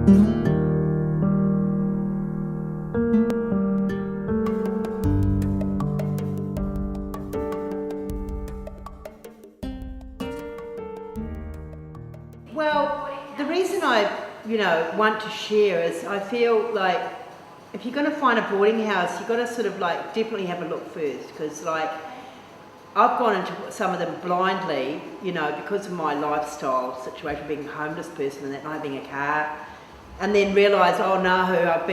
Well, the reason I, want to share is I feel like if you're going to find a boarding house, you've got to sort of like definitely have a look first, because like I've gone into some of them blindly, because of my lifestyle situation, being a homeless person and that, not having a car, and then realise, oh no, I've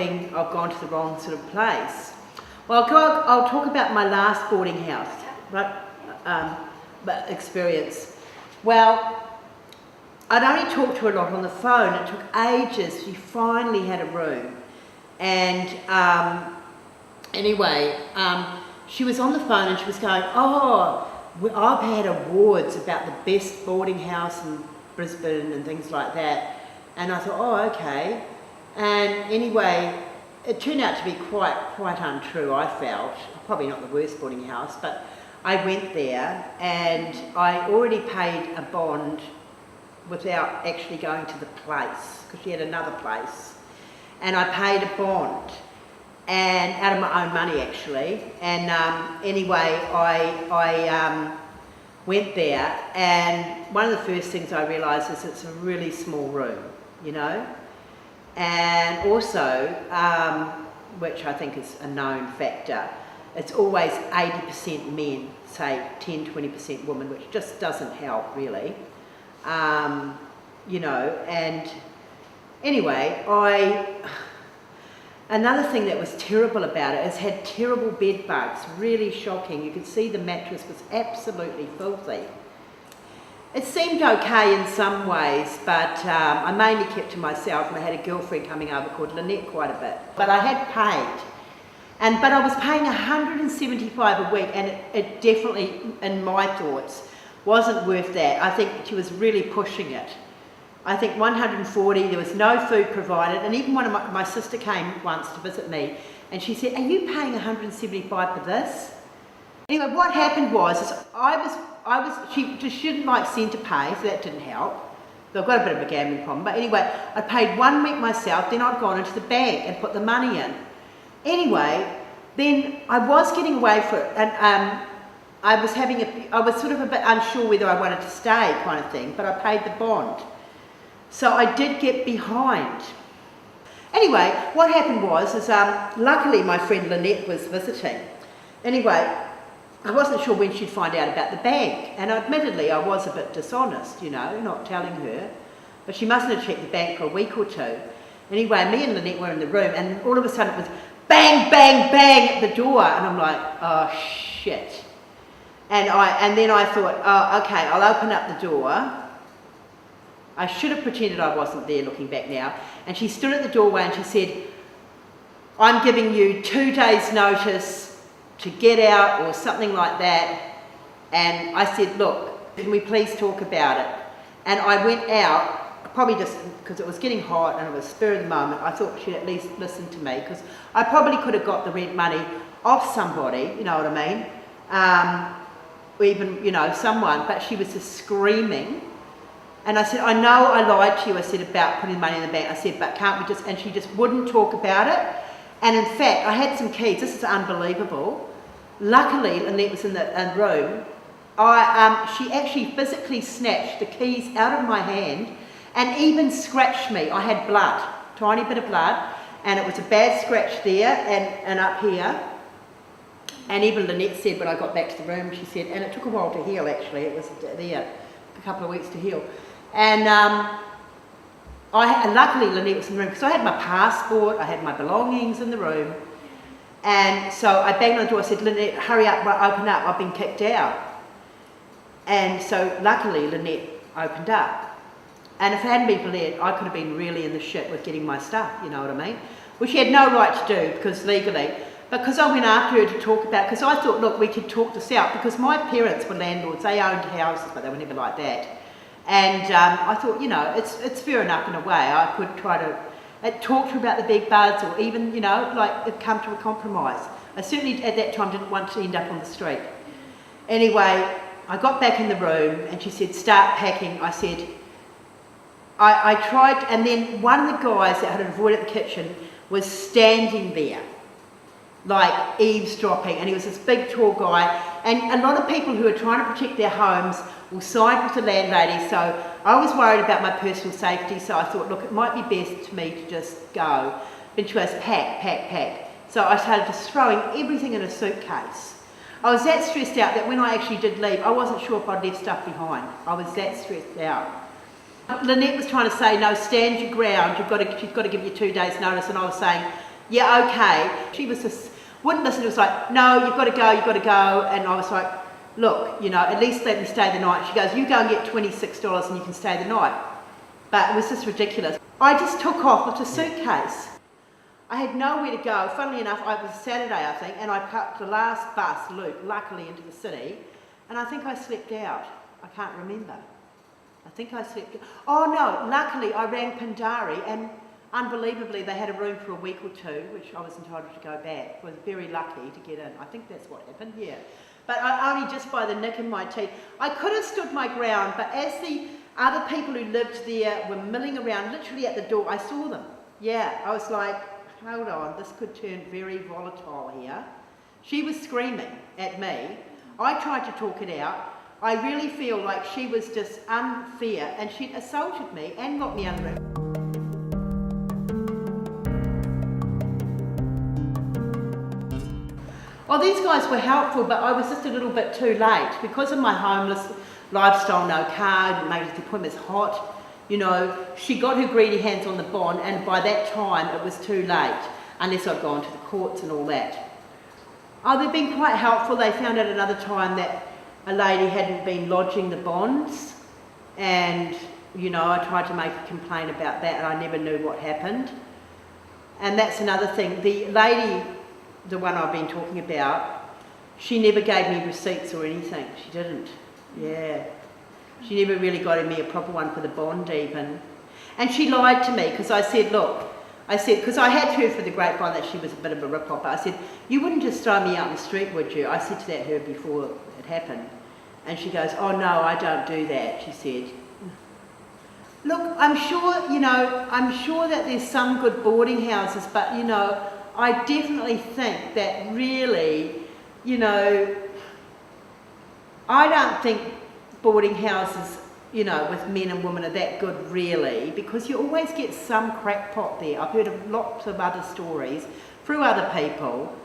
gone to the wrong sort of place. Well, I'll talk about my last boarding house experience. Well, I'd only talked to her a lot on the phone. It took ages. She finally had a room. And she was on the phone and she was going, oh, I've had awards about the best boarding house in Brisbane and things like that. And I thought, oh, okay. And anyway, it turned out to be quite untrue, I felt. Probably not the worst boarding house, but I went there and I already paid a bond without actually going to the place, because she had another place, and I paid a bond, and out of my own money actually. And anyway, I went there, and one of the first things I realised is it's a really small room, and also, which I think is a known factor, it's always 80% men, say 10-20% women, which just doesn't help really. And anyway, another thing that was terrible about it is had terrible bed bugs, really shocking. You could see the mattress was absolutely filthy. It seemed okay in some ways, but I mainly kept to myself, and I had a girlfriend coming over called Lynette quite a bit. But I had paid, but I was paying $175 a week, and it definitely, in my thoughts, wasn't worth that. I think she was really pushing it. I think 140, there was no food provided, and even one of my sister came once to visit me, and she said, are you paying $175 for this? Anyway, what happened was she just shouldn't like centre pay, so that didn't help. So I've got a bit of a gambling problem, but anyway, I paid 1 week myself, then I'd gone into the bank and put the money in. Anyway, then I was getting away for it, and I was sort of a bit unsure whether I wanted to stay, kind of thing, but I paid the bond. So I did get behind. Anyway, what happened was, luckily my friend Lynette was visiting. Anyway, I wasn't sure when she'd find out about the bank, and admittedly I was a bit dishonest, not telling her, but she mustn't have checked the bank for a week or two. Anyway, me and Lynette were in the room, and all of a sudden it was bang, bang, bang at the door, and I'm like, oh shit. And then I thought, oh, okay, I'll open up the door. I should have pretended I wasn't there, looking back now. And she stood at the doorway and she said, I'm giving you 2 days notice to get out, or something like that. And I said, look, can we please talk about it? And I went out, probably just because it was getting hot and it was spur of the moment. I thought she'd at least listen to me, because I probably could have got the rent money off somebody, you know what I mean? Or even, someone, but she was just screaming. And I said, I know I lied to you, I said, about putting money in the bank. I said, but can't we just, and she just wouldn't talk about it. And in fact, I had some keys. This is unbelievable. Luckily, Lynette was in the room. She actually physically snatched the keys out of my hand and even scratched me. I had blood, tiny bit of blood, and it was a bad scratch there and up here. And even Lynette said when I got back to the room, she said, and it took a while to heal actually, it was there, a couple of weeks to heal. And luckily Lynette was in the room, because I had my passport, I had my belongings in the room. And so I banged on the door, I said, Lynette, hurry up, open up, I've been kicked out. And so luckily Lynette opened up. And if it hadn't been for Lynette, I could have been really in the shit with getting my stuff, you know what I mean? Which she had no right to do, because legally. But because I went after her to talk about, because I thought, look, we could talk this out, because my parents were landlords, they owned houses, but they were never like that. And I thought, it's fair enough in a way. I could try to talk to her about the big buds, or even, come to a compromise. I certainly at that time didn't want to end up on the street. Anyway, I got back in the room and she said, start packing. I said, I tried, and then one of the guys that had a void at the kitchen was standing there, like eavesdropping, and he was this big tall guy, and a lot of people who are trying to protect their homes will side with the landlady, so I was worried about my personal safety, so I thought, look, it might be best to me to just go. Then she goes, pack, pack, pack. So I started just throwing everything in a suitcase. I was that stressed out that when I actually did leave, I wasn't sure if I'd left stuff behind. I was that stressed out. Lynette was trying to say, no, stand your ground, she's got to give you 2 days notice, and I was saying, yeah, okay. She was just, wouldn't listen, it was like, no, you've got to go, and I was like, look, you know, at least let me stay the night. She goes, you go and get $26 and you can stay the night. But it was just ridiculous. I just took off with a suitcase. I had nowhere to go. Funnily enough, it was Saturday, I think, and I parked the last bus loop, luckily, into the city, and I think I slept out. I can't remember. I think I slept. Oh no, luckily I rang Pindari, and unbelievably they had a room for a week or two, which I was entitled to go back. I was very lucky to get in. I think that's what happened, yeah. But only just by the nick in my teeth. I could have stood my ground, but as the other people who lived there were milling around, literally at the door, I saw them. Yeah, I was like, hold on, this could turn very volatile here. She was screaming at me. I tried to talk it out. I really feel like she was just unfair, and she assaulted me and got me under it. Well, these guys were helpful, but I was just a little bit too late. Because of my homeless lifestyle, no car, made the appointments hot, you know, she got her greedy hands on the bond, and by that time it was too late, unless I'd gone to the courts and all that. Oh, they've been quite helpful. They found out another time that a lady hadn't been lodging the bonds, and, you know, I tried to make a complaint about that, and I never knew what happened. And that's another thing. The lady, the one I've been talking about, she never gave me receipts or anything. She didn't. Yeah. She never really got me a proper one for the bond even. And she lied to me, because I said, look, because I had heard for the grapevine that she was a bit of a rip-off, but I said, you wouldn't just throw me out in the street, would you? I said to that her before it happened. And she goes, oh no, I don't do that, she said. Look, I'm sure, you know, I'm sure that there's some good boarding houses, but, you know, I definitely think that really, you know, I don't think boarding houses, you know, with men and women are that good really, because you always get some crackpot there. I've heard of lots of other stories through other people,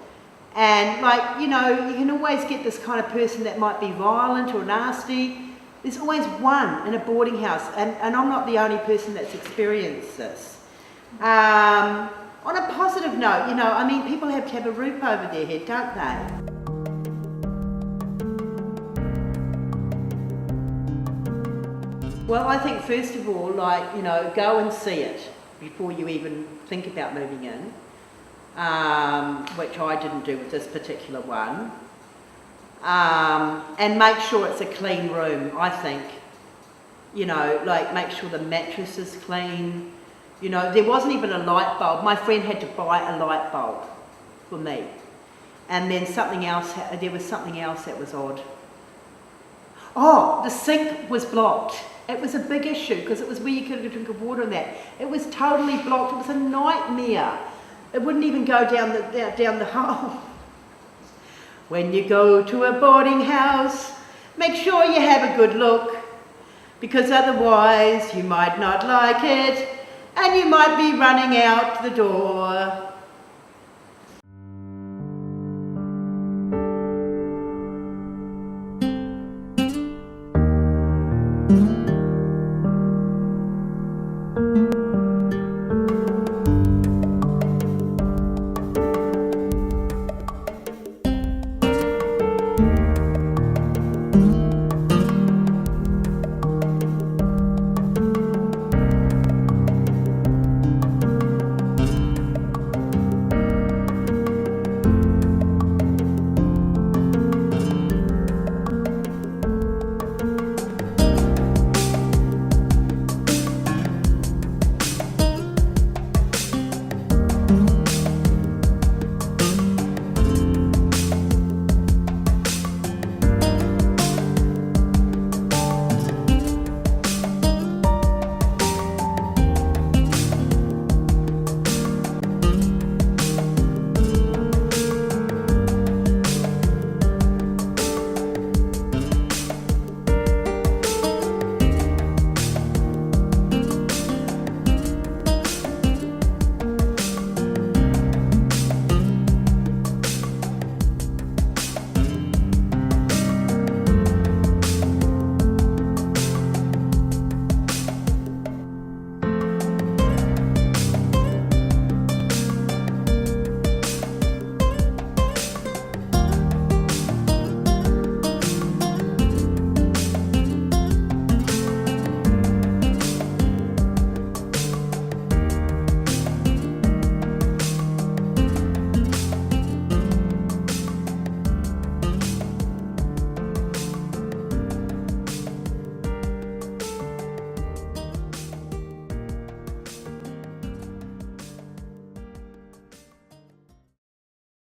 and like, you know, you can always get this kind of person that might be violent or nasty. There's always one in a boarding house, and I'm not the only person that's experienced this. On a positive note, you know, I mean, people have to have a roof over their head, don't they? Well, I think first of all, like, you know, go and see it before you even think about moving in, which I didn't do with this particular one. And make sure it's a clean room, I think. You know, like, make sure the mattress is clean. You know, there wasn't even a light bulb. My friend had to buy a light bulb for me. And then something else, there was something else that was odd. Oh, the sink was blocked. It was a big issue because it was where you could drink of water and that. It was totally blocked. It was a nightmare. It wouldn't even go down the hole. When you go to a boarding house, make sure you have a good look, because otherwise you might not like it and you might be running out the door.